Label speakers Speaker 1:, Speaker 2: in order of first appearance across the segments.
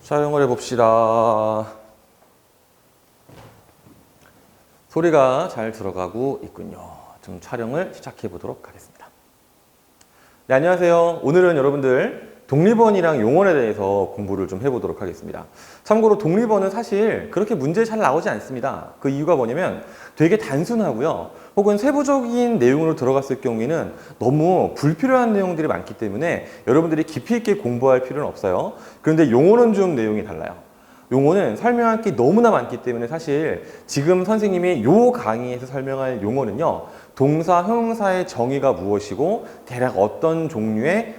Speaker 1: 촬영을 해봅시다. 소리가 잘 들어가고 있군요. 좀 촬영을 시작해 보도록 하겠습니다. 네, 안녕하세요. 오늘은 여러분들 독립원이랑 용언에 대해서 공부를 좀 해보도록 하겠습니다. 참고로 독립원은 사실 그렇게 문제 잘 나오지 않습니다. 그 이유가 뭐냐면 되게 단순하고요. 혹은 세부적인 내용으로 들어갔을 경우에는 너무 불필요한 내용들이 많기 때문에 여러분들이 깊이 있게 공부할 필요는 없어요. 그런데 용어는 좀 내용이 달라요. 용어는 설명할 게 너무나 많기 때문에 사실 지금 선생님이 요 강의에서 설명할 용어는요, 동사, 형용사의 정의가 무엇이고 대략 어떤 종류의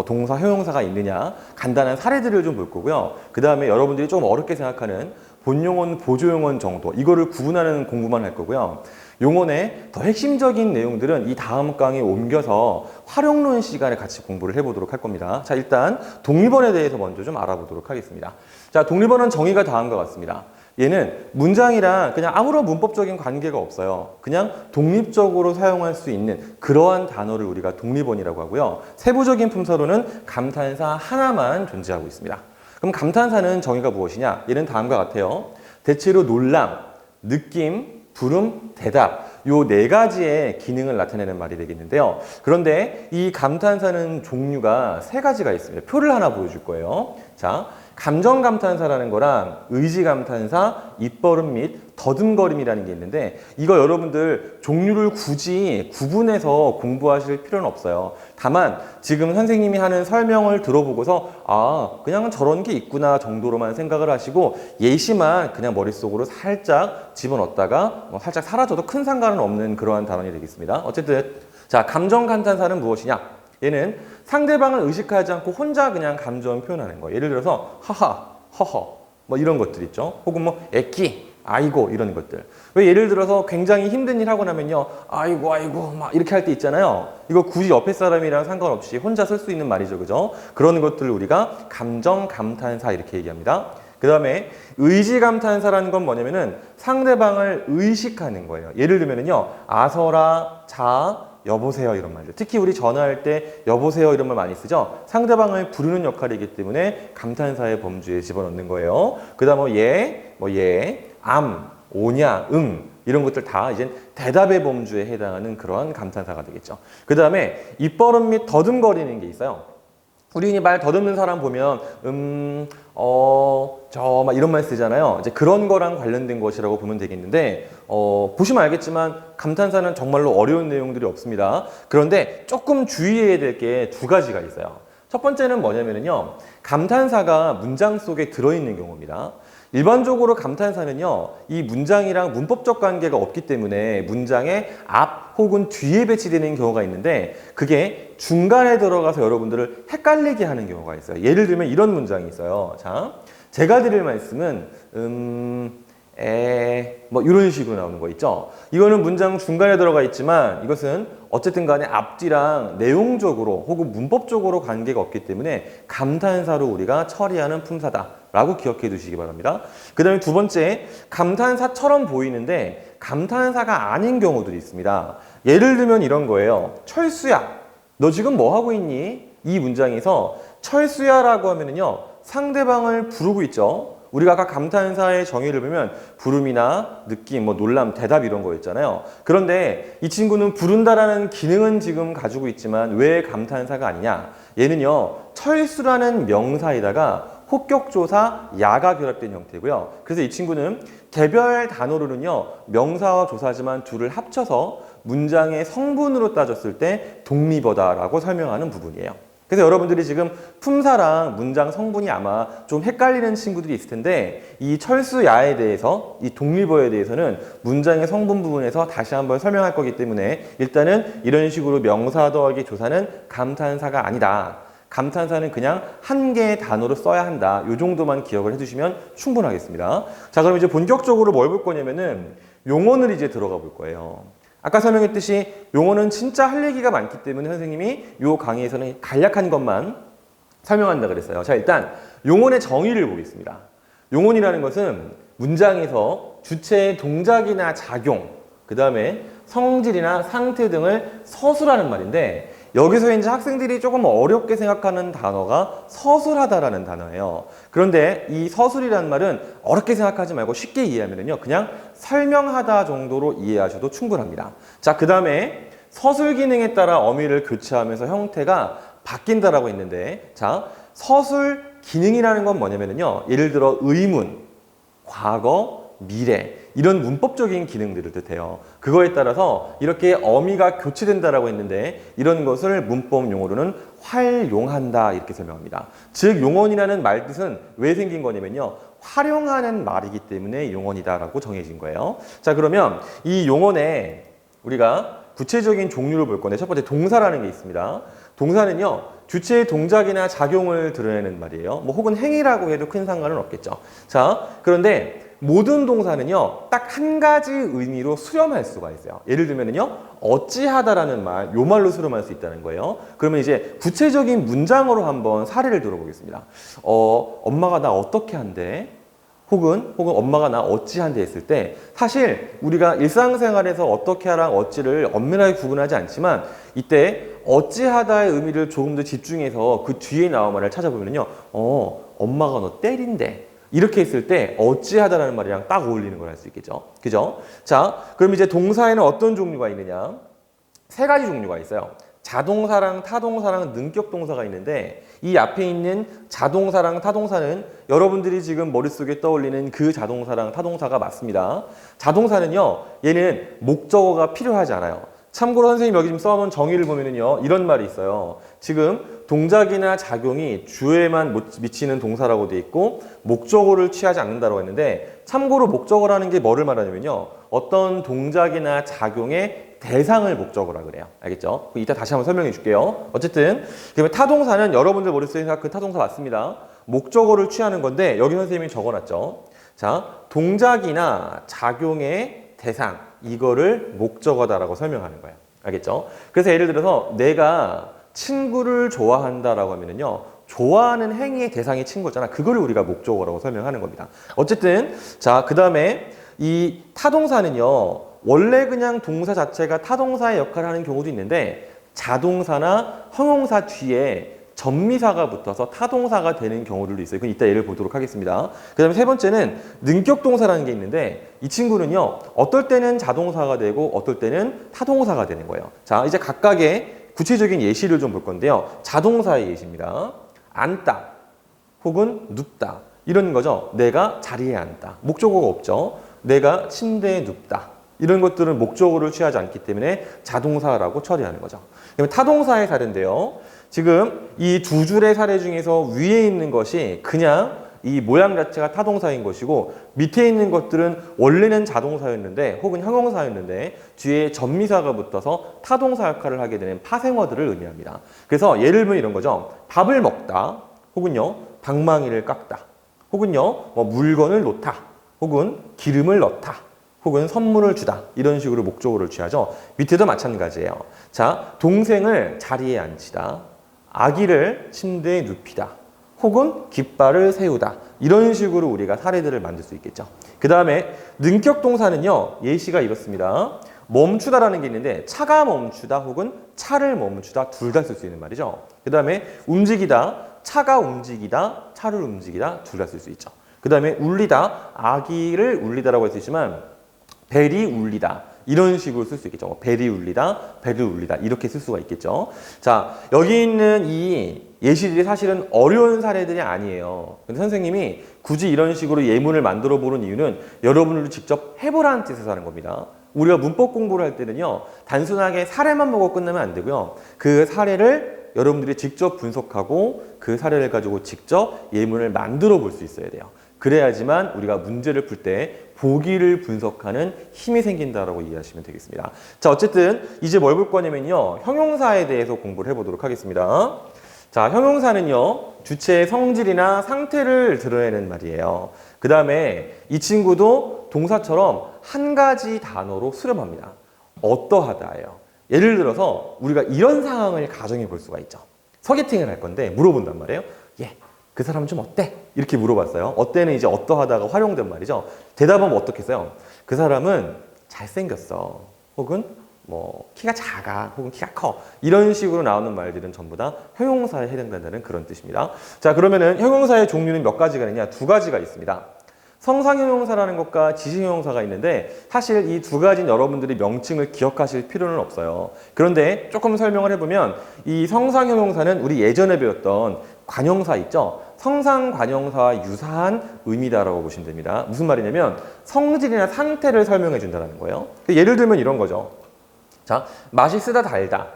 Speaker 1: 동사, 형용사가 있느냐 간단한 사례들을 좀 볼 거고요. 그 다음에 여러분들이 좀 어렵게 생각하는 본용언, 보조용언 정도 이거를 구분하는 공부만 할 거고요. 용언의 더 핵심적인 내용들은 이 다음 강의에 옮겨서 활용론 시간에 같이 공부를 해보도록 할 겁니다. 자, 일단 독립언에 대해서 먼저 좀 알아보도록 하겠습니다. 자, 독립언은 정의가 다음과 같습니다. 얘는 문장이랑 그냥 아무런 문법적인 관계가 없어요. 그냥 독립적으로 사용할 수 있는 그러한 단어를 우리가 독립언이라고 하고요. 세부적인 품사로는 감탄사 하나만 존재하고 있습니다. 그럼 감탄사는 정의가 무엇이냐? 얘는 다음과 같아요. 대체로 놀람, 느낌, 부름, 대답 요 네 가지의 기능을 나타내는 말이 되겠는데요. 그런데 이 감탄사는 종류가 세 가지가 있습니다. 표를 하나 보여줄 거예요. 자, 감정 감탄사라는 거랑 의지 감탄사, 입버릇 및 더듬거림이라는 게 있는데 이거 여러분들 종류를 굳이 구분해서 공부하실 필요는 없어요. 다만 지금 선생님이 하는 설명을 들어보고서 아, 그냥 저런 게 있구나 정도로만 생각을 하시고 예시만 그냥 머릿속으로 살짝 집어넣었다가 살짝 사라져도 큰 상관은 없는 그러한 단원이 되겠습니다. 어쨌든 자, 감정 감탄사는 무엇이냐? 얘는 상대방을 의식하지 않고 혼자 그냥 감정을 표현하는 거예요. 예를 들어서 하하, 허허 뭐 이런 것들 있죠. 혹은 뭐 애끼, 아이고 이런 것들. 왜 예를 들어서 굉장히 힘든 일 하고 나면요. 아이고 아이고 막 이렇게 할 때 있잖아요. 이거 굳이 옆에 사람이랑 상관없이 혼자 쓸 수 있는 말이죠. 그죠? 그런 것들을 우리가 감정 감탄사 이렇게 얘기합니다. 그 다음에 의지 감탄사라는 건 뭐냐면은 상대방을 의식하는 거예요. 예를 들면은요. 아서라, 자, 여보세요 이런 말들. 특히 우리 전화할 때 여보세요 이런 말 많이 쓰죠. 상대방을 부르는 역할이기 때문에 감탄사의 범주에 집어넣는 거예요. 그 다음 암, 오냐, 이런 것들 다 이제 대답의 범주에 해당하는 그러한 감탄사가 되겠죠. 그 다음에 입버릇 및 더듬거리는 게 있어요. 우리 흔히 말 더듬는 사람 보면 막 이런 말 쓰잖아요. 이제 그런 거랑 관련된 것이라고 보면 되겠는데 보시면 알겠지만 감탄사는 정말로 어려운 내용들이 없습니다. 그런데 조금 주의해야 될 게 두 가지가 있어요. 첫 번째는 뭐냐면요. 감탄사가 문장 속에 들어있는 경우입니다. 일반적으로 감탄사는요, 이 문장이랑 문법적 관계가 없기 때문에 문장의 앞 혹은 뒤에 배치되는 경우가 있는데 그게 중간에 들어가서 여러분들을 헷갈리게 하는 경우가 있어요. 예를 들면 이런 문장이 있어요. 자, 제가 드릴 말씀은 이런 식으로 나오는 거 있죠. 이거는 문장 중간에 들어가 있지만 이것은 어쨌든 간에 앞뒤랑 내용적으로 혹은 문법적으로 관계가 없기 때문에 감탄사로 우리가 처리하는 품사다 라고 기억해 두시기 바랍니다. 그 다음에 두 번째, 감탄사처럼 보이는데 감탄사가 아닌 경우들이 있습니다. 예를 들면 이런 거예요. 철수야, 너 지금 뭐 하고 있니? 이 문장에서 철수야 라고 하면은요, 상대방을 부르고 있죠. 우리가 아까 감탄사의 정의를 보면 부름이나 느낌, 놀람, 대답 이런 거였잖아요. 그런데 이 친구는 부른다라는 기능은 지금 가지고 있지만 왜 감탄사가 아니냐? 얘는요, 철수라는 명사에다가 혹격조사, 야가 결합된 형태고요. 그래서 이 친구는 개별 단어로는요, 명사와 조사지만 둘을 합쳐서 문장의 성분으로 따졌을 때 독립어다라고 설명하는 부분이에요. 그래서 여러분들이 지금 품사랑 문장 성분이 아마 좀 헷갈리는 친구들이 있을 텐데 이 철수, 야에 대해서, 이 독립어에 대해서는 문장의 성분 부분에서 다시 한번 설명할 거기 때문에 일단은 이런 식으로 명사 더하기 조사는 감탄사가 아니다. 감탄사는 그냥 한 개의 단어로 써야 한다. 이 정도만 기억을 해두시면 충분하겠습니다. 자, 그럼 이제 본격적으로 뭘 볼 거냐면은 용언을 이제 들어가 볼 거예요. 아까 설명했듯이 용어는 진짜 할 얘기가 많기 때문에 선생님이 이 강의에서는 간략한 것만 설명한다 그랬어요. 자, 일단 용언의 정의를 보겠습니다. 용언이라는 것은 문장에서 주체의 동작이나 작용, 그 다음에 성질이나 상태 등을 서술하는 말인데 여기서 이제 학생들이 조금 어렵게 생각하는 단어가 서술하다라는 단어예요. 그런데 이 서술이라는 말은 어렵게 생각하지 말고 쉽게 이해하면요, 그냥 설명하다 정도로 이해하셔도 충분합니다. 자, 그 다음에 서술 기능에 따라 어미를 교체하면서 형태가 바뀐다라고 했는데, 자, 서술 기능이라는 건 뭐냐면요, 예를 들어 의문, 과거, 미래 이런 문법적인 기능들을 뜻해요. 그거에 따라서 이렇게 어미가 교체된다라고 했는데, 이런 것을 문법 용어로는 활용한다 이렇게 설명합니다. 즉 용언이라는 말 뜻은 왜 생긴 거냐면요, 활용하는 말이기 때문에 용언이다라고 정해진 거예요. 자, 그러면 이 용언에 우리가 구체적인 종류를 볼 건데, 첫 번째 동사라는 게 있습니다. 동사는요, 주체의 동작이나 작용을 드러내는 말이에요. 뭐 혹은 행위라고 해도 큰 상관은 없겠죠. 자, 그런데 모든 동사는요, 딱 한 가지 의미로 수렴할 수가 있어요. 예를 들면요, 어찌하다라는 말, 요 말로 수렴할 수 있다는 거예요. 그러면 이제 구체적인 문장으로 한번 사례를 들어보겠습니다. 엄마가 나 어떻게 한대? 혹은 엄마가 나 어찌한대 했을 때, 사실 우리가 일상생활에서 어떻게 하랑 어찌를 엄밀하게 구분하지 않지만, 이때 어찌하다의 의미를 조금 더 집중해서 그 뒤에 나온 말을 찾아보면요, 엄마가 너 때린대. 이렇게 했을 때 어찌하다라는 말이랑 딱 어울리는 걸 알 수 있겠죠. 그죠? 자, 그럼 이제 동사에는 어떤 종류가 있느냐? 세 가지 종류가 있어요. 자동사랑 타동사랑 능격동사가 있는데, 이 앞에 있는 자동사랑 타동사는 여러분들이 지금 머릿속에 떠올리는 그 자동사랑 타동사가 맞습니다. 자동사는요, 얘는 목적어가 필요하지 않아요. 참고로 선생님 여기 지금 써놓은 정의를 보면은요, 이런 말이 있어요. 지금 동작이나 작용이 주어에만 미치는 동사라고 돼 있고 목적어를 취하지 않는다고 했는데, 참고로 목적어라는 게 뭐를 말하냐면요, 어떤 동작이나 작용의 대상을 목적어라 그래요. 알겠죠? 이따 다시 한번 설명해 줄게요. 어쨌든 그러면 타동사는 여러분들 머릿속에 생각 그 타동사 맞습니다. 목적어를 취하는 건데, 여기 선생님이 적어놨죠. 자, 동작이나 작용의 대상, 이거를 목적어다라고 설명하는 거예요. 알겠죠? 그래서 예를 들어서 내가 친구를 좋아한다라고 하면은요, 좋아하는 행위의 대상이 친구잖아. 그거를 우리가 목적어라고 설명하는 겁니다. 어쨌든 자, 그 다음에 이 타동사는요, 원래 그냥 동사 자체가 타동사의 역할을 하는 경우도 있는데, 자동사나 형용사 뒤에 전미사가 붙어서 타동사가 되는 경우들도 있어요. 그건 이따 예를 보도록 하겠습니다. 그 다음에 세 번째는 능격동사라는 게 있는데, 이 친구는요, 어떨 때는 자동사가 되고 어떨 때는 타동사가 되는 거예요. 자, 이제 각각의 구체적인 예시를 좀 볼 건데요. 자동사의 예시입니다. 앉다 혹은 눕다 이런 거죠. 내가 자리에 앉다. 목적어가 없죠. 내가 침대에 눕다. 이런 것들은 목적어를 취하지 않기 때문에 자동사라고 처리하는 거죠. 그러면 타동사의 사례인데요. 지금 이 두 줄의 사례 중에서 위에 있는 것이 그냥 이 모양 자체가 타동사인 것이고, 밑에 있는 것들은 원래는 자동사였는데 혹은 형용사였는데 뒤에 전미사가 붙어서 타동사 역할을 하게 되는 파생어들을 의미합니다. 그래서 예를 들면 이런 거죠. 밥을 먹다 혹은요, 방망이를 깎다 혹은요, 뭐 물건을 놓다 혹은 기름을 넣다 혹은 선물을 주다, 이런 식으로 목적어를 취하죠. 밑에도 마찬가지예요. 자, 동생을 자리에 앉히다, 아기를 침대에 눕히다 혹은 깃발을 세우다, 이런 식으로 우리가 사례들을 만들 수 있겠죠. 그 다음에 능격동사는요, 예시가 이렇습니다. 멈추다라는 게 있는데, 차가 멈추다 혹은 차를 멈추다 둘 다 쓸 수 있는 말이죠. 그 다음에 움직이다, 차가 움직이다, 차를 움직이다 둘 다 쓸 수 있죠. 그 다음에 울리다, 아기를 울리다라고 할 수 있지만 벨이 울리다, 이런 식으로 쓸 수 있겠죠. 벨이 울리다, 배를 울리다, 이렇게 쓸 수가 있겠죠. 자, 여기 있는 이 예시들이 사실은 어려운 사례들이 아니에요. 근데 선생님이 굳이 이런 식으로 예문을 만들어 보는 이유는 여러분들도 직접 해보라는 뜻에서 하는 겁니다. 우리가 문법 공부를 할 때는요, 단순하게 사례만 보고 끝나면 안 되고요. 그 사례를 여러분들이 직접 분석하고 그 사례를 가지고 직접 예문을 만들어 볼 수 있어야 돼요. 그래야지만 우리가 문제를 풀 때 보기를 분석하는 힘이 생긴다라고 이해하시면 되겠습니다. 자, 어쨌든 이제 뭘 볼 거냐면요, 형용사에 대해서 공부를 해보도록 하겠습니다. 자, 형용사는요, 주체의 성질이나 상태를 드러내는 말이에요. 그 다음에 이 친구도 동사처럼 한 가지 단어로 수렴합니다. 어떠하다예요. 예를 들어서 우리가 이런 상황을 가정해 볼 수가 있죠. 소개팅을 할 건데 물어본단 말이에요. 예, 그 사람은 좀 어때? 이렇게 물어봤어요. 어때는 이제 어떠하다가 활용된 말이죠. 대답하면 어떻겠어요? 그 사람은 잘생겼어. 혹은 뭐 키가 작아 혹은 키가 커 이런 식으로 나오는 말들은 전부 다 형용사에 해당된다는 그런 뜻입니다. 자, 그러면은 형용사의 종류는 몇 가지가 있느냐? 두 가지가 있습니다. 성상형용사라는 것과 지시형용사가 있는데 사실 이 두 가지는 여러분들이 명칭을 기억하실 필요는 없어요. 그런데 조금 설명을 해보면 이 성상형용사는 우리 예전에 배웠던 관형사 있죠? 성상관형사와 유사한 의미다라고 보시면 됩니다. 무슨 말이냐면 성질이나 상태를 설명해 준다는 거예요. 예를 들면 이런 거죠. 자, 맛이 쓰다 달다.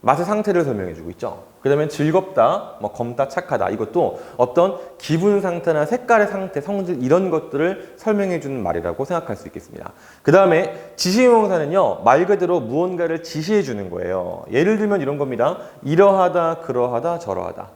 Speaker 1: 맛의 상태를 설명해 주고 있죠. 그 다음에 즐겁다, 뭐 검다, 착하다. 이것도 어떤 기분 상태나 색깔의 상태, 성질 이런 것들을 설명해 주는 말이라고 생각할 수 있겠습니다. 그 다음에 지시형용사는요. 말 그대로 무언가를 지시해 주는 거예요. 예를 들면 이런 겁니다. 이러하다, 그러하다, 저러하다.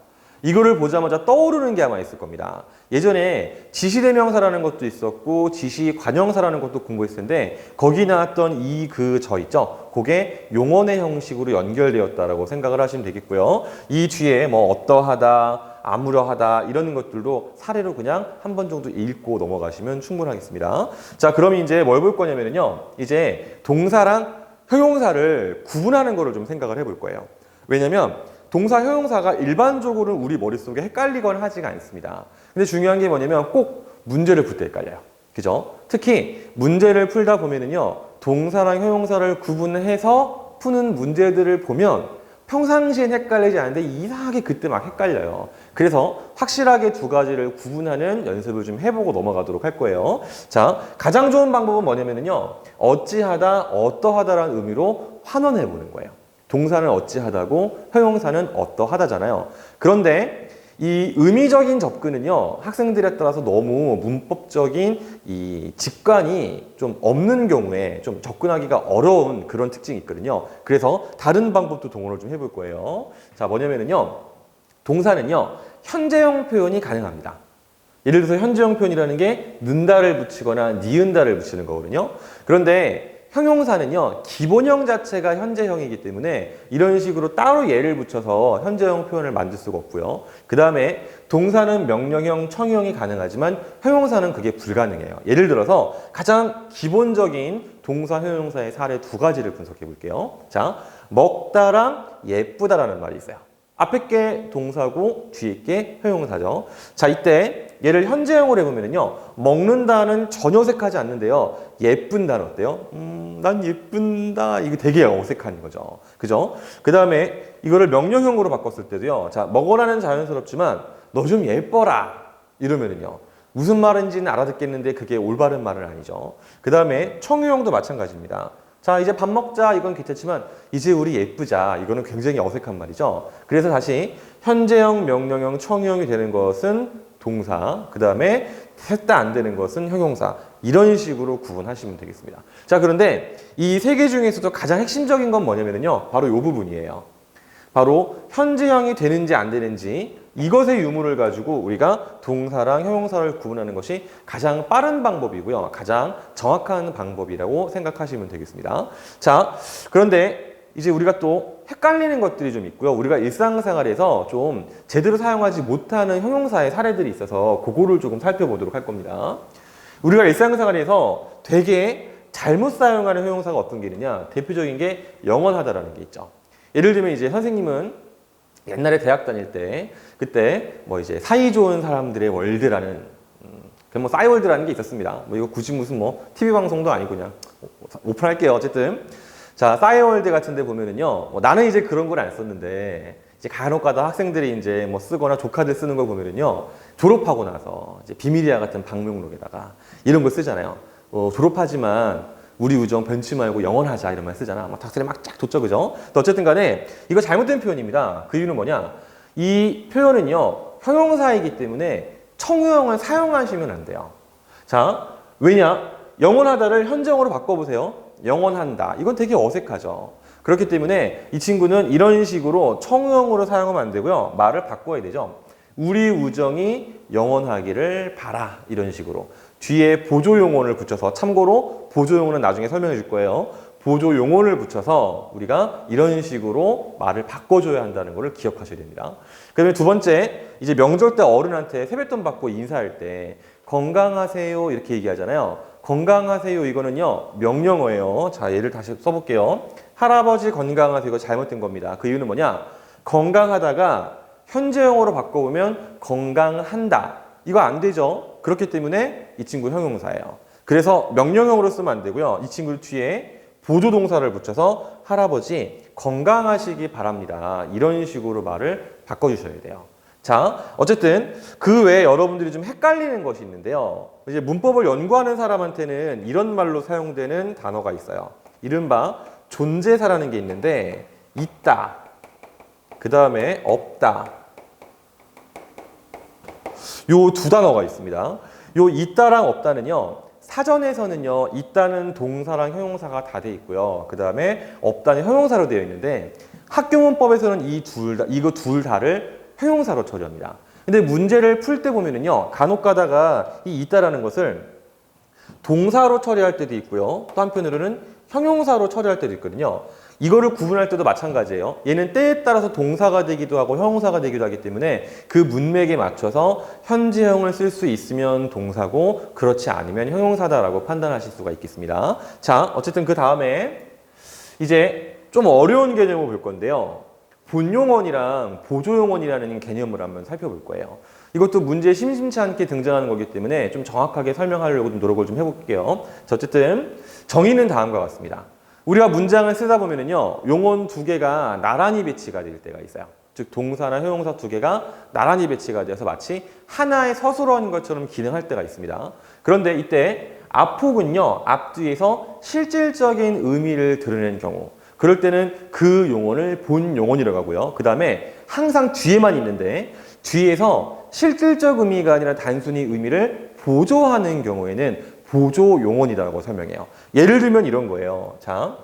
Speaker 1: 이거를 보자마자 떠오르는 게 아마 있을 겁니다. 예전에 지시대명사라는 것도 있었고 지시관형사라는 것도 공부했을 텐데 거기 나왔던 이, 그, 저 있죠? 그게 용언의 형식으로 연결되었다라고 생각을 하시면 되겠고요. 이 뒤에 뭐 어떠하다, 아무러하다 이런 것들도 사례로 그냥 한 번 정도 읽고 넘어가시면 충분하겠습니다. 자, 그럼 이제 뭘 볼 거냐면요. 이제 동사랑 형용사를 구분하는 거를 좀 생각을 해볼 거예요. 왜냐면 동사, 형용사가 일반적으로는 우리 머릿속에 헷갈리거나 하지가 않습니다. 근데 중요한 게 뭐냐면 꼭 문제를 풀 때 헷갈려요. 그죠? 특히 문제를 풀다 보면은요, 동사랑 형용사를 구분해서 푸는 문제들을 보면 평상시엔 헷갈리지 않는데 이상하게 그때 막 헷갈려요. 그래서 확실하게 두 가지를 구분하는 연습을 좀 해보고 넘어가도록 할 거예요. 자, 가장 좋은 방법은 뭐냐면요, 어찌하다, 어떠하다라는 의미로 환원해 보는 거예요. 동사는 어찌하다고 형용사는 어떠하다잖아요. 그런데 이 의미적인 접근은요, 학생들에 따라서 너무 문법적인 이 직관이 좀 없는 경우에 좀 접근하기가 어려운 그런 특징이 있거든요. 그래서 다른 방법도 동원을 좀 해볼 거예요. 자, 뭐냐면요, 동사는요, 현재형 표현이 가능합니다. 예를 들어서 현재형 표현이라는 게 는다를 붙이거나 니은다를 붙이는 거거든요. 그런데 형용사는요, 기본형 자체가 현재형이기 때문에 이런 식으로 따로 예를 붙여서 현재형 표현을 만들 수가 없고요. 그 다음에 동사는 명령형, 청유형이 가능하지만 형용사는 그게 불가능해요. 예를 들어서 가장 기본적인 동사, 형용사의 사례 두 가지를 분석해 볼게요. 자, 먹다랑 예쁘다라는 말이 있어요. 앞에 게 동사고 뒤에 게 형용사죠. 자, 이때 얘를 현재형으로 해보면요, 먹는다는 전혀 어색하지 않는데요, 예쁜다는 어때요? 난 예쁜다. 이거 되게 어색한 거죠. 그죠? 그 다음에 이거를 명령형으로 바꿨을 때도요, 자, 먹어라는 자연스럽지만 너 좀 예뻐라. 이러면은요, 무슨 말인지는 알아듣겠는데 그게 올바른 말은 아니죠. 그 다음에 청유형도 마찬가지입니다. 자, 이제 밥 먹자. 이건 괜찮지만 이제 우리 예쁘자. 이거는 굉장히 어색한 말이죠. 그래서 다시 현재형, 명령형, 청유형이 되는 것은 동사, 그 다음에 셋 다 안 되는 것은 형용사. 이런 식으로 구분하시면 되겠습니다. 자, 그런데 이 세 개 중에서도 가장 핵심적인 건 뭐냐면요, 바로 이 부분이에요. 바로 현재형이 되는지 안 되는지 이것의 유무를 가지고 우리가 동사랑 형용사를 구분하는 것이 가장 빠른 방법이고요. 가장 정확한 방법이라고 생각하시면 되겠습니다. 자, 그런데 이제 우리가 또 헷갈리는 것들이 좀 있고요. 우리가 일상생활에서 좀 제대로 사용하지 못하는 형용사의 사례들이 있어서 그거를 조금 살펴보도록 할 겁니다. 우리가 일상생활에서 되게 잘못 사용하는 형용사가 어떤 게 있느냐? 대표적인 게 영원하다라는 게 있죠. 예를 들면 이제 선생님은 옛날에 대학 다닐 때 그때 뭐 이제 사이 좋은 사람들의 월드라는 뭐 싸이월드라는 게 있었습니다. 뭐 이거 굳이 무슨 뭐 TV 방송도 아니고 그냥 오픈할게요. 어쨌든 자, 싸이월드 같은 데 보면은요, 뭐 나는 이제 그런 걸 안 썼는데 이제 간혹가다 학생들이 이제 뭐 쓰거나 조카들 쓰는 걸 보면은요, 졸업하고 나서 이제 비밀이야 같은 방명록에다가 이런 걸 쓰잖아요. 졸업하지만 우리 우정 변치 말고 영원하자 이런 말 쓰잖아. 막 닭살이 막 쫙 돋죠, 그죠? 어쨌든 간에 이거 잘못된 표현입니다. 그 이유는 뭐냐? 이 표현은요, 형용사이기 때문에 청유형을 사용하시면 안 돼요. 자, 왜냐? 영원하다를 현재형으로 바꿔보세요. 영원한다. 이건 되게 어색하죠. 그렇기 때문에 이 친구는 이런 식으로 청유형으로 사용하면 안 되고요. 말을 바꿔야 되죠. 우리 우정이 영원하기를 바라. 이런 식으로. 뒤에 보조용언을 붙여서, 참고로 보조용언은 나중에 설명해 줄 거예요. 보조용언을 붙여서 우리가 이런 식으로 말을 바꿔줘야 한다는 것을 기억하셔야 됩니다. 그 다음에 두 번째, 이제 명절 때 어른한테 세뱃돈 받고 인사할 때 건강하세요 이렇게 얘기하잖아요. 건강하세요 이거는요 명령어예요. 자, 예를 다시 써볼게요. 할아버지 건강하세요. 이거 잘못된 겁니다. 그 이유는 뭐냐? 건강하다가 현재형으로 바꿔보면 건강한다. 이거 안 되죠. 그렇기 때문에 이 친구 형용사예요. 그래서 명령형으로 쓰면 안 되고요. 이 친구 뒤에 보조동사를 붙여서 할아버지 건강하시기 바랍니다. 이런 식으로 말을 바꿔주셔야 돼요. 자, 어쨌든 그 외에 여러분들이 좀 헷갈리는 것이 있는데요. 이제 문법을 연구하는 사람한테는 이런 말로 사용되는 단어가 있어요. 이른바 존재사라는 게 있는데 있다, 그 다음에 없다. 요 두 단어가 있습니다. 요 있다랑 없다는요. 사전에서는요. 있다는 동사랑 형용사가 다 돼 있고요. 그 다음에 없다는 형용사로 되어 있는데 학교문법에서는 이거 둘 다를 형용사로 처리합니다. 근데 문제를 풀 때 보면은요. 간혹 가다가 이 있다라는 것을 동사로 처리할 때도 있고요. 또 한편으로는 형용사로 처리할 때도 있거든요. 이거를 구분할 때도 마찬가지예요. 얘는 때에 따라서 동사가 되기도 하고 형용사가 되기도 하기 때문에 그 문맥에 맞춰서 현재형을 쓸 수 있으면 동사고 그렇지 않으면 형용사다라고 판단하실 수가 있겠습니다. 자, 어쨌든 그 다음에 이제 좀 어려운 개념을 볼 건데요. 본용언이랑 보조용언이라는 개념을 한번 살펴볼 거예요. 이것도 문제에 심심치 않게 등장하는 거기 때문에 좀 정확하게 설명하려고 좀 노력을 좀 해볼게요. 자, 어쨌든 정의는 다음과 같습니다. 우리가 문장을 쓰다 보면은요, 용언 두 개가 나란히 배치가 될 때가 있어요. 즉, 동사나 형용사 두 개가 나란히 배치가 되어서 마치 하나의 서술어인 것처럼 기능할 때가 있습니다. 그런데 이때 앞혹은요, 앞뒤에서 실질적인 의미를 드러내는 경우, 그럴 때는 그 용언을 본용언이라고 하고요. 그 다음에 항상 뒤에만 있는데 뒤에서 실질적 의미가 아니라 단순히 의미를 보조하는 경우에는 보조용언이라고 설명해요. 예를 들면 이런 거예요. 자,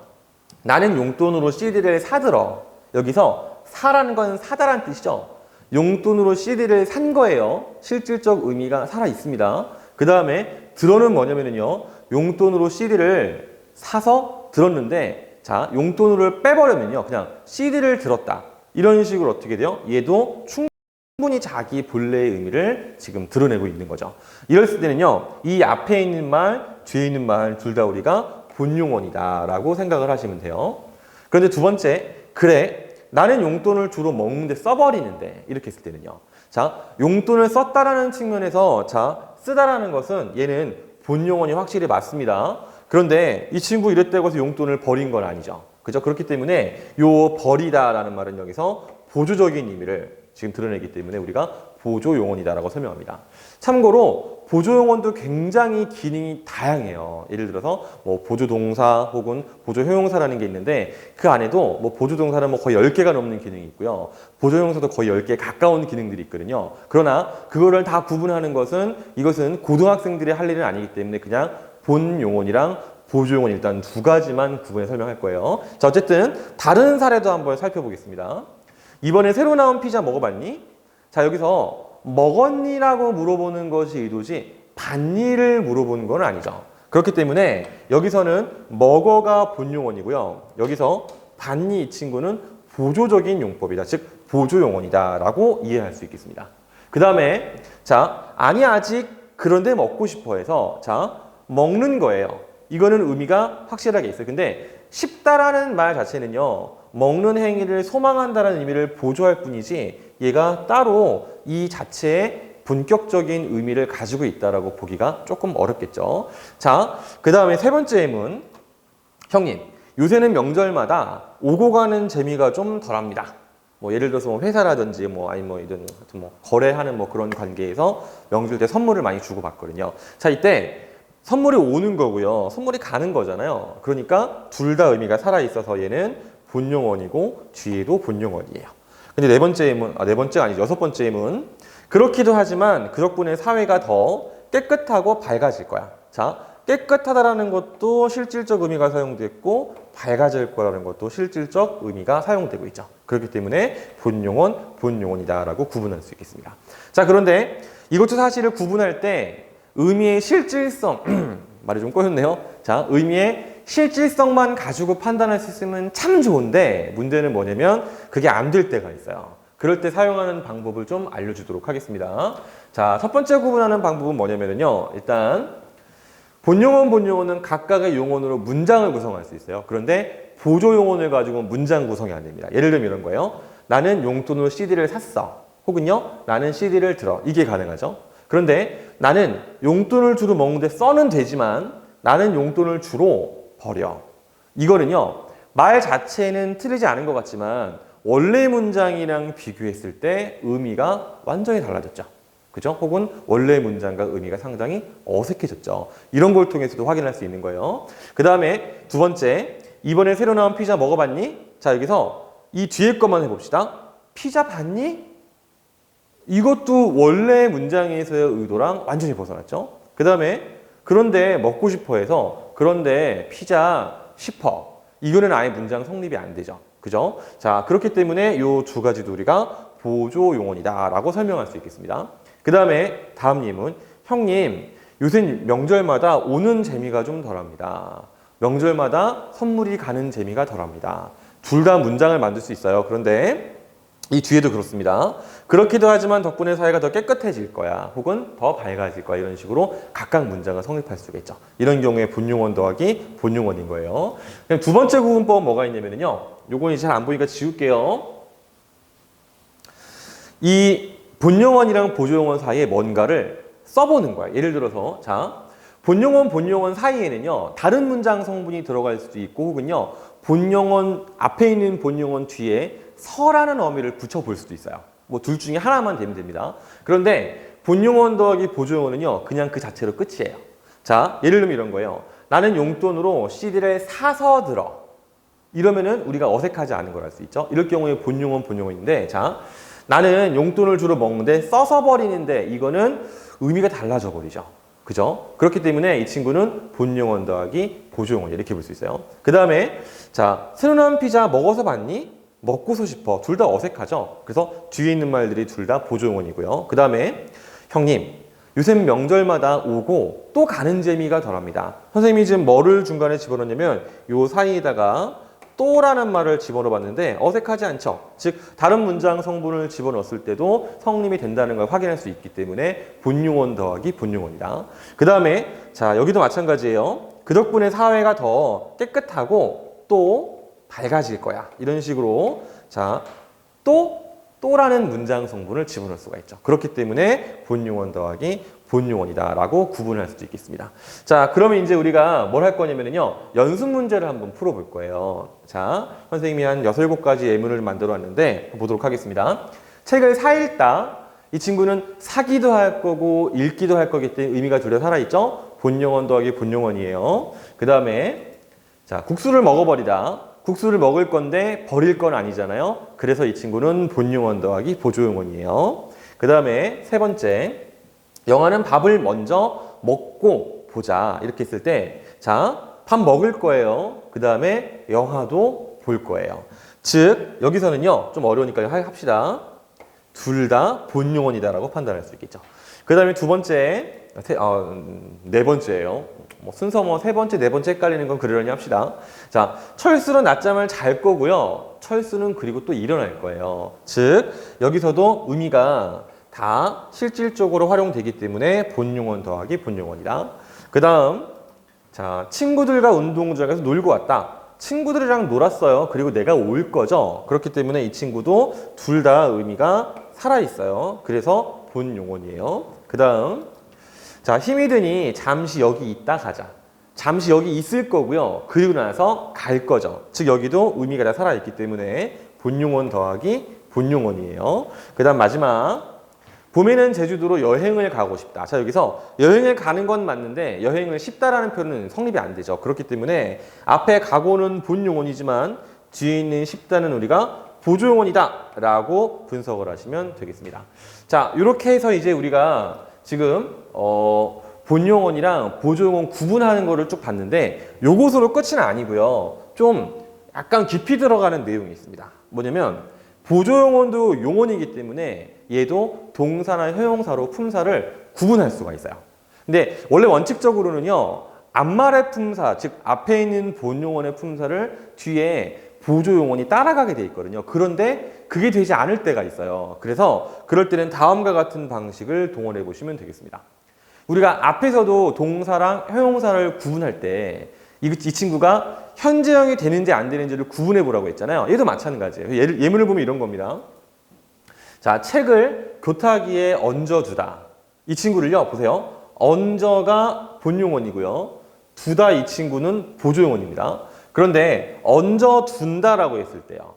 Speaker 1: 나는 용돈으로 CD를 사들어. 여기서 사라는 건 사다라는 뜻이죠. 용돈으로 CD를 산 거예요. 실질적 의미가 살아 있습니다. 그 다음에 들어는 뭐냐면요. 용돈으로 CD를 사서 들었는데 자, 용돈으로 빼버리면요. 그냥 CD를 들었다. 이런 식으로 어떻게 돼요? 얘도 충분히 자기 본래의 의미를 지금 드러내고 있는 거죠. 이럴 때는요, 이 앞에 있는 말, 뒤에 있는 말 둘 다 우리가 본용언이다 라고 생각을 하시면 돼요. 그런데 두 번째, 그래, 나는 용돈을 주로 먹는데 써버리는데 이렇게 했을 때는요. 자, 용돈을 썼다라는 측면에서 자, 쓰다라는 것은 얘는 본용언이 확실히 맞습니다. 그런데 이 친구 이랬다고 해서 용돈을 버린 건 아니죠. 그죠? 그렇기 때문에 요 버리다라는 말은 여기서 보조적인 의미를 지금 드러내기 때문에 우리가 보조용언이다라고 설명합니다. 참고로 보조용언도 굉장히 기능이 다양해요. 예를 들어서 뭐 보조동사 혹은 보조형용사라는 게 있는데 그 안에도 뭐 보조동사는 뭐 거의 10개가 넘는 기능이 있고요. 보조형용사도 거의 10개에 가까운 기능들이 있거든요. 그러나 그거를 다 구분하는 것은 이것은 고등학생들이 할 일은 아니기 때문에 그냥 본용언이랑 보조용언 일단 두 가지만 구분해 설명할 거예요. 자, 어쨌든 다른 사례도 한번 살펴보겠습니다. 이번에 새로 나온 피자 먹어봤니? 자, 여기서 먹었니라고 물어보는 것이 의도지 봤니를 물어보는 건 아니죠. 그렇기 때문에 여기서는 먹어가 본용언이고요. 여기서 봤니 이 친구는 보조적인 용법이다. 즉 보조용언이다 라고 이해할 수 있겠습니다. 그 다음에 자, 아니 아직 그런데 먹고 싶어 해서 자, 먹는 거예요. 이거는 의미가 확실하게 있어요. 근데 싶다라는 말 자체는요, 먹는 행위를 소망한다는 의미를 보조할 뿐이지 얘가 따로 이 자체의 본격적인 의미를 가지고 있다라고 보기가 조금 어렵겠죠. 자, 그 다음에 세 번째 예문. 형님, 요새는 명절마다 오고 가는 재미가 좀 덜합니다. 뭐 예를 들어서 회사라든지 뭐 아니면 뭐 이런 뭐 거래하는 뭐 그런 관계에서 명절 때 선물을 많이 주고 받거든요. 자, 이때 선물이 오는 거고요. 선물이 가는 거잖아요. 그러니까 둘 다 의미가 살아있어서 얘는 본용언이고 뒤에도 본용언이에요. 근데 네 번째 예문, 네 번째가 아니죠. 여섯 번째 예문. 그렇기도 하지만 그 덕분에 사회가 더 깨끗하고 밝아질 거야. 자, 깨끗하다라는 것도 실질적 의미가 사용됐고 밝아질 거라는 것도 실질적 의미가 사용되고 있죠. 그렇기 때문에 본용언, 본용언이다라고 구분할 수 있겠습니다. 자, 그런데 이것도 사실을 구분할 때 의미의 실질성, 말이 좀 꼬였네요. 자, 의미의 실질성만 가지고 판단할 수 있으면 참 좋은데 문제는 뭐냐면 그게 안 될 때가 있어요. 그럴 때 사용하는 방법을 좀 알려주도록 하겠습니다. 자, 첫 번째 구분하는 방법은 뭐냐면요. 일단 본용어는 각각의 용언으로 문장을 구성할 수 있어요. 그런데 보조 용언을 가지고 문장 구성이 안 됩니다. 예를 들면 이런 거예요. 나는 용돈으로 CD를 샀어. 혹은요, 나는 CD를 들어. 이게 가능하죠. 그런데 나는 용돈을 주로 먹는데 써는 되지만 나는 용돈을 주로 버려. 이거는요, 말 자체는 틀리지 않은 것 같지만 원래 문장이랑 비교했을 때 의미가 완전히 달라졌죠. 그죠? 혹은 원래 문장과 의미가 상당히 어색해졌죠. 이런 걸 통해서도 확인할 수 있는 거예요. 그 다음에 두 번째, 이번에 새로 나온 피자 먹어봤니? 자, 여기서 이 뒤에 것만 해봅시다. 피자 봤니? 이것도 원래 문장에서의 의도랑 완전히 벗어났죠. 그 다음에 그런데 먹고 싶어 해서 그런데 피자 싶어. 이거는 아예 문장 성립이 안 되죠. 그죠? 자, 그렇기 때문에 이 두 가지도 우리가 보조 용언이다 라고 설명할 수 있겠습니다. 그 다음에 다음 예문. 형님, 요새 명절마다 오는 재미가 좀 덜합니다. 명절마다 선물이 가는 재미가 덜합니다. 둘 다 문장을 만들 수 있어요. 그런데 이 뒤에도 그렇습니다. 그렇기도 하지만 덕분에 사회가 더 깨끗해질 거야. 혹은 더 밝아질 거야. 이런 식으로 각각 문장을 성립할 수가 있죠. 이런 경우에 본용언 더하기 본용언인 거예요. 그럼 두 번째 구분법은 뭐가 있냐면요. 요건 이제 잘 안 보이니까 지울게요. 이 본용언이랑 보조용언 사이에 뭔가를 써보는 거야. 예를 들어서 자, 본용언 사이에는요. 다른 문장 성분이 들어갈 수도 있고 혹은요. 본용언 앞에 있는 본용언 뒤에 서라는 어미를 붙여볼 수도 있어요. 뭐 둘 중에 하나만 되면 됩니다. 그런데 본용언 더하기 보조용언은요. 그냥 그 자체로 끝이에요. 자, 예를 들면 이런 거예요. 나는 용돈으로 CD를 사서 들어. 이러면은 우리가 어색하지 않은 걸 알 수 있죠. 이럴 경우에 본용언인데 자, 나는 용돈을 주로 먹는데 써서 버리는데 이거는 의미가 달라져 버리죠. 그죠? 그렇기 때문에 이 친구는 본용언 더하기 보조용언 이렇게 볼 수 있어요. 그 다음에 자, 새로 나온 피자 먹어서 봤니? 먹고서 싶어. 둘 다 어색하죠? 그래서 뒤에 있는 말들이 둘 다 보조용언이고요. 그 다음에 형님, 요새 명절마다 오고 또 가는 재미가 덜합니다. 선생님이 지금 뭐를 중간에 집어넣냐면 요 사이에다가 또라는 말을 집어넣어 봤는데 어색하지 않죠? 즉 다른 문장 성분을 집어넣었을 때도 성립이 된다는 걸 확인할 수 있기 때문에 본용언 더하기 본용언이다. 그 다음에 자, 여기도 마찬가지예요. 그 덕분에 사회가 더 깨끗하고 또 밝아질 거야. 이런 식으로 자, 또라는 문장 성분을 집어넣을 수가 있죠. 그렇기 때문에 본용언 더하기 본용언이다 라고 구분할 수도 있겠습니다. 자, 그러면 이제 우리가 뭘 할 거냐면요. 연습 문제를 한번 풀어볼 거예요. 자, 선생님이 한 6, 7가지 예문을 만들어 왔는데 보도록 하겠습니다. 책을 사읽다. 이 친구는 사기도 할 거고 읽기도 할 거기 때문에 의미가 둘 다 살아있죠. 본용언 더하기 본용언이에요. 그 다음에 자, 국수를 먹어버리다. 국수를 먹을 건데 버릴 건 아니잖아요. 그래서 이 친구는 본용언 더하기 보조용언이에요. 그 다음에 세 번째, 영화는 밥을 먼저 먹고 보자. 이렇게 했을 때 자, 밥 먹을 거예요. 그 다음에 영화도 볼 거예요. 즉 여기서는요. 좀 어려우니까 합시다. 둘 다 본용언이다라고 판단할 수 있겠죠. 그 다음에 두 번째, 네 번째예요. 순서 세 번째, 네 번째 헷갈리는 건 그러려니 합시다. 자, 철수는 낮잠을 잘 거고요. 철수는 그리고 또 일어날 거예요. 즉 여기서도 의미가 다 실질적으로 활용되기 때문에 본용언 더하기 본용언이다. 그 다음 자, 친구들과 운동장에서 놀고 왔다. 친구들이랑 놀았어요. 그리고 내가 올 거죠. 그렇기 때문에 이 친구도 둘 다 의미가 살아있어요. 그래서 본용언이에요. 그 다음 자, 힘이 드니 잠시 여기 있다 가자. 잠시 여기 있을 거고요. 그리고 나서 갈 거죠. 즉 여기도 의미가 다 살아있기 때문에 본용언 더하기 본용언이에요. 그 다음 마지막 봄에는 제주도로 여행을 가고 싶다. 자, 여기서 여행을 가는 건 맞는데 여행을 쉽다라는 표현은 성립이 안 되죠. 그렇기 때문에 앞에 가고는 본용언이지만 뒤에 있는 쉽다는 우리가 보조용언이다 라고 분석을 하시면 되겠습니다. 자, 이렇게 해서 이제 우리가 지금 본용언이랑 보조용언 구분하는 거를 쭉 봤는데 요것으로 끝은 아니고요. 좀 약간 깊이 들어가는 내용이 있습니다. 뭐냐면 보조용언도 용언이기 때문에 얘도 동사나 형용사로 품사를 구분할 수가 있어요. 근데 원래 원칙적으로는요. 앞말의 품사, 즉 앞에 있는 본용언의 품사를 뒤에 보조용언이 따라가게 돼 있거든요. 그런데 그게 되지 않을 때가 있어요. 그래서 그럴 때는 다음과 같은 방식을 동원해 보시면 되겠습니다. 우리가 앞에서도 동사랑 형용사를 구분할 때 이 친구가 현재형이 되는지 안 되는지를 구분해 보라고 했잖아요. 얘도 마찬가지예요. 예문을 보면 이런 겁니다. 자, 책을 교탁위에 얹어두다. 이 친구를요, 보세요. 얹어가 본용어이고요. 두다 이 친구는 보조용어입니다. 그런데 얹어둔다라고 했을 때요.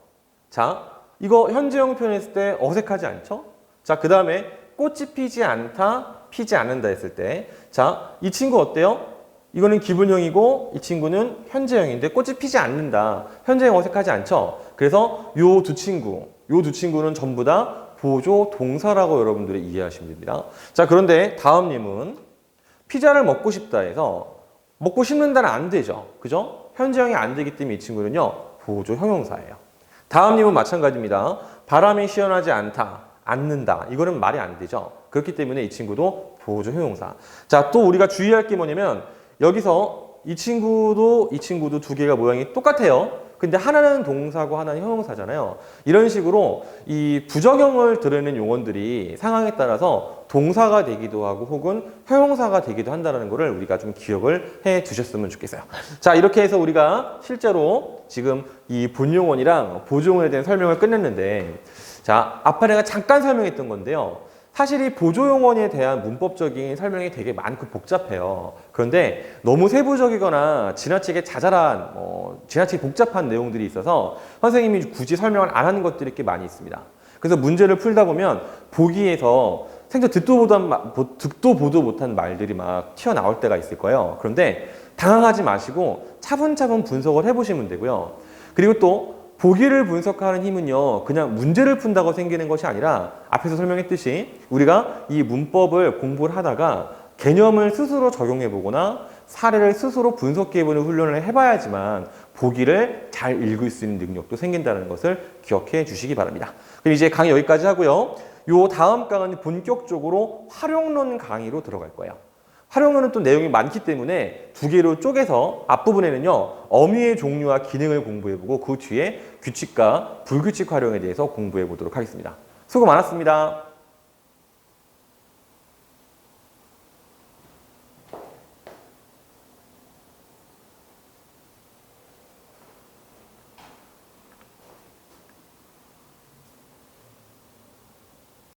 Speaker 1: 자, 이거 현재형 표현했을 때 어색하지 않죠? 자, 그 다음에 꽃이 피지 않다, 피지 않는다 했을 때, 자, 이 친구 어때요? 이거는 기분형이고 이 친구는 현재형인데 꽃이 피지 않는다. 현재형 어색하지 않죠? 그래서 요 두 친구는 전부 다 보조 동사라고 여러분들이 이해하시면 됩니다. 자, 그런데 다음 예문. 피자를 먹고 싶다 해서 먹고 싶는다는 안 되죠. 그죠? 현재형이 안 되기 때문에 이 친구는요, 보조 형용사예요. 다음 예문 마찬가지입니다. 바람이 시원하지 않다, 않는다. 이거는 말이 안 되죠. 그렇기 때문에 이 친구도 보조 형용사. 자, 또 우리가 주의할 게 뭐냐면 여기서 이 친구도 두 개가 모양이 똑같아요. 근데 하나는 동사고 하나는 형용사잖아요. 이런 식으로 이 부정형을 드러내는 용어들이 상황에 따라서 동사가 되기도 하고 혹은 형용사가 되기도 한다는 것을 우리가 좀 기억을 해 두셨으면 좋겠어요. 자, 이렇게 해서 우리가 실제로 지금 이 본용어랑 보조용어에 대한 설명을 끝냈는데, 자, 앞에 내가 잠깐 설명했던 건데요. 사실 이 보조용어에 대한 문법적인 설명이 되게 많고 복잡해요. 그런데 너무 세부적이거나 지나치게 자잘한, 지나치게 복잡한 내용들이 있어서 선생님이 굳이 설명을 안 하는 것들이 꽤 많이 있습니다. 그래서 문제를 풀다 보면 보기에서 생전 듣도 보도 못한 말들이 막 튀어나올 때가 있을 거예요. 그런데 당황하지 마시고 차분차분 분석을 해보시면 되고요. 그리고 또 보기를 분석하는 힘은요, 그냥 문제를 푼다고 생기는 것이 아니라 앞에서 설명했듯이 우리가 이 문법을 공부를 하다가 개념을 스스로 적용해 보거나 사례를 스스로 분석해 보는 훈련을 해봐야지만 보기를 잘 읽을 수 있는 능력도 생긴다는 것을 기억해 주시기 바랍니다. 그럼 이제 강의 여기까지 하고요. 요 다음 강은 본격적으로 활용론 강의로 들어갈 거예요. 활용론은 또 내용이 많기 때문에 두 개로 쪼개서 앞부분에는요, 어미의 종류와 기능을 공부해보고 그 뒤에 규칙과 불규칙 활용에 대해서 공부해 보도록 하겠습니다. 수고 많았습니다.